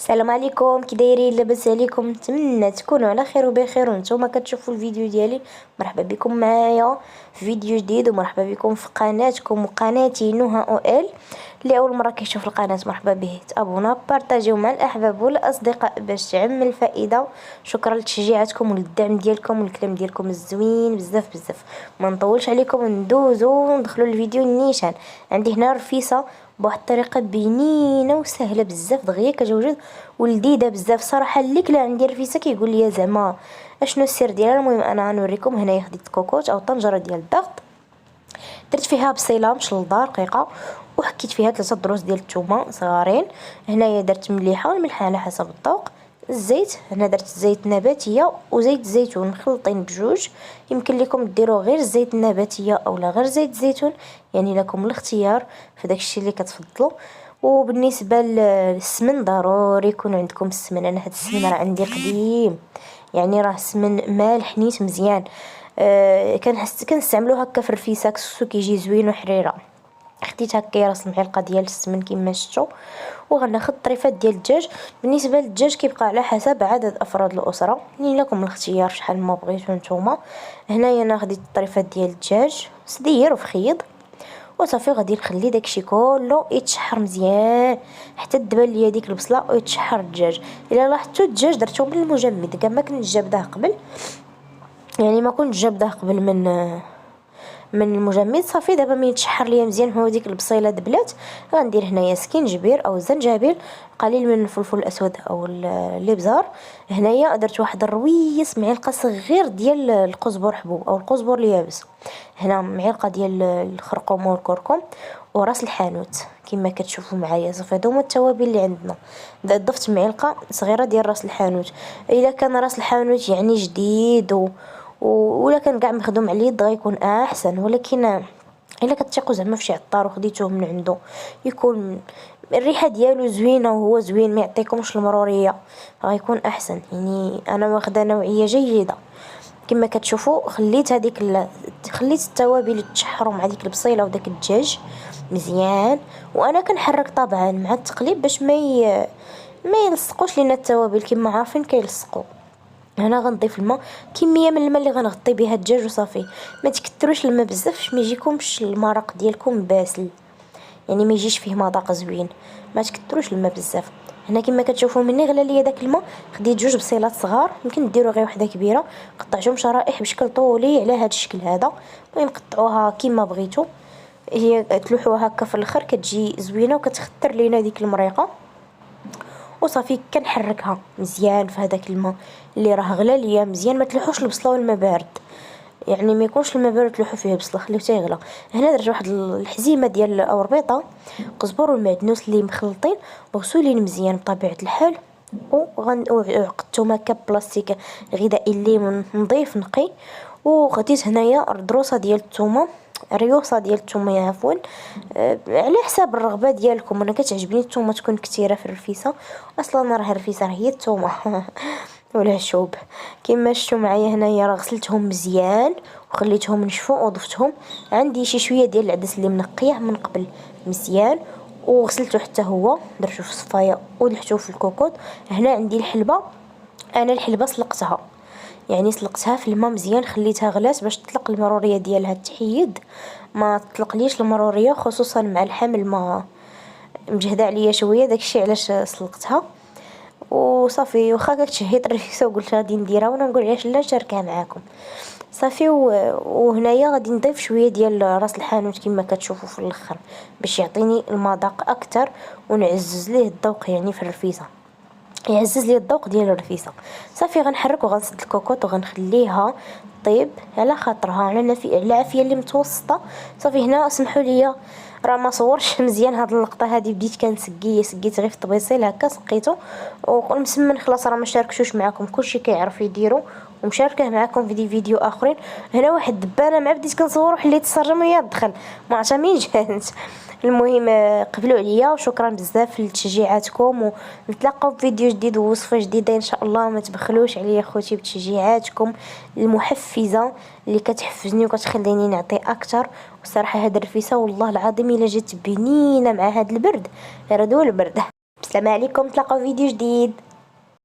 السلام عليكم، كي دايرين؟ لاباس عليكم؟ نتمنى تكونوا على خير وبخير وانتم كتشوفوا الفيديو ديالي. مرحبا بكم معايا في فيديو جديد، ومرحبا بكم في قناتكم وقناتي نهى او ال. اللي اول مره كيشوف القناه مرحبا به، تابونا بارطاجيو مع الاحباب والاصدقاء باش تعم الفائده. شكرا لتشجيعاتكم وللدعم ديالكم والكلام ديالكم الزوين بزاف بزاف. ما نطولش عليكم، ندوزو وندخلوا الفيديو النيشان. عندي هنا رفيسه بواحد الطريقه بنينه وسهله بزاف، دغيا كتوجد ولذيذه بزاف صراحه. اللي كلا عندي رفيسه كيقول لي زعما اشنو السر ديالها. المهم انا غنوريكم. هنايا خديت كوكوط او طنجره ديال الضغط، درت فيها بصيله مشلضه رقيقه، وحكيت فيها 3 دروس ديال الثومه صغارين. هنايا درت مليحه والملح على حسب الذوق. الزيت هنا درت زيت نباتيه وزيت الزيتون مخلطين بجوج. يمكن لكم ديروا غير الزيت النباتيه اولا غير زيت الزيتون، يعني لكم الاختيار في داكشي اللي كتفضلوا. وبالنسبه للسمن ضروري يكون عندكم السمن. انا هاد السمن راه عندي قديم، يعني راه سمن مالح نيت مزيان. كنستعملو هكا في الرفيسه كسكسو كيجي زوين وحريره. خديت هكا راس المعلقه ديال السمن كما شفتوا، وغناخد طريفات ديال الدجاج. بالنسبه للدجاج كيبقى على حسب عدد افراد الاسره، يعني لكم الاختيار شحال ما بغيتو نتوما. هنايا انا خديت الطريفات ديال الدجاج صدير وفخيض، وصافي غادي نخلي داكشي كله يتشحر مزيان حتى تدبل ليا ديك البصله ويتشحر الدجاج. الا لاحظتوا الدجاج درتو بالمجمد، كاع ما كنت جابداه قبل، يعني ما كنت جابداه قبل من المجمد. صافي دابا ملي يتشحر ليا مزيان هو ديك البصيله دبلات، غندير هنايا سكينجبير او زنجبيل، قليل من الفلفل الاسود او الابزار. هنايا درت واحد الرويس معلقه صغير ديال القزبر حبوب او القزبر اليابس. هنا معلقه ديال الخرقوم والكركم وراس الحانوت كما كتشوفوا معايا. صافي هادو هما التوابل اللي عندنا. ضفت معلقه صغيره ديال راس الحانوت. الا كان راس الحانوت يعني جديد ولا كان كاع مخدوم على اليد غيكون احسن، ولكن الا كتثقوا زعما في شي عطار وخديتوه من عنده يكون الريحه ديالو زوينه وهو زوين ما يعطيكمش المروريه، غيكون احسن. يعني انا واخده نوعيه جيده. كما كتشوفوا خليت التوابل تشحروا مع ديك البصيله وداك الدجاج مزيان. وانا كنحرك طبعا مع التقليب باش ما يلصقوش لينا التوابل، كما عارفين كيلصقوا. هنا غنضيف الماء، كميه من الماء اللي غنغطي بها الدجاج وصافي. ما تكثروش الماء بزاف باش ما يجيكمش المرق ديالكم باسل، يعني ما يجيش فيه مذاق زوين. ما تكثروش الماء بزاف. هنا كما كتشوفوا مني غلى ليا داك الماء، خديت 2 بصيلات صغار، يمكن ديروا غير وحده كبيره، قطعتهم شرائح بشكل طولي على هذا الشكل هذا. المهم قطعوها كما بغيتوا، هي تلوحوها هكا في الاخر كتجي زوينه وكتختر لينا ديك المريقه. وصافي كنحركها مزيان في هذاك الماء اللي راه غلى ليا مزيان. ما تلوحوش البصله والماء بارد، يعني ما يكونش الماء بارد تلوحوا فيه البصله، خليوه حتى يغلى. هنا درت واحد الحزيمه ديال او ربيطه قزبر والمعدنوس اللي مخلطين مغسولين مزيان بطبيعه الحال، وعقدتهم هكا بلاستيك غذائي اللي نظيف نقي. وخديت هنايا دروسه ديال الثومه، ريوسه ديال الثومه عفوا، على حساب الرغبه ديالكم. انا كتعجبني الثومه تكون كثيره في الرفيسه، اصلا راه الرفيسه هي الثومه والعشوب. كما شفتوا معايا هنايا راه غسلتهم مزيان وخليتهم نشفوا وضفتهم. عندي شي شويه ديال العدس اللي منقيه من قبل مزيان وغسلته حتى هو، درتو في الصفايه ولحتو في الكوكوط. هنا عندي الحلبه، انا الحلبه سلقتها، يعني سلقتها في الماء مزيان، خليتها غلات باش تطلق المروريه ديالها تحيد. ما تطلقليش المروريه خصوصا مع الحمل، ما مجهده عليا شويه، داكشي علاش سلقتها. وصافي واخا كتشهيت الرفيسه وقلت غادي نديرها وانا نقول علاش لا نشاركها معاكم. صافي وهنايا غادي نضيف شويه ديال راس الحانوت كما كتشوفوا في الاخر باش يعطيني المذاق اكثر ونعزز ليه الذوق، يعني في الرفيسه يعزز لي الذوق ديال الرفيسه. صافي غنحرك وغنسد الكوكوط وغنخليها طيب على خاطرها على العافيه اللي متوسطه. صافي هنا اسمحوا لي راه ما صورش مزيان هاد اللقطه هادي، بديت سقيت غير في الطبيصيل هكا سقيته والمسمن خلاص. راه ما شاركتوش معكم، كلشي كيعرف يديرو ومشاركه معكم في دي فيديو اخرين. هنا واحد الدبانه مع بديت كنصور وحليت السرجم وهي دخل ما عرفتها منين جات. المهم قبلوا عليا وشكرا بزاف لتشجيعاتكم، ونتلاقاو في فيديو جديد ووصفه جديده ان شاء الله. ما تبخلوش عليا خوتي بتشجيعاتكم المحفزه اللي كتحفزني وكتخليني نعطي اكثر. والصراحه هاد الرفيسه والله العظيم الا جات بنينه مع هاد البرد، غير هو البرد. السلام عليكم، تلاقاو في فيديو جديد.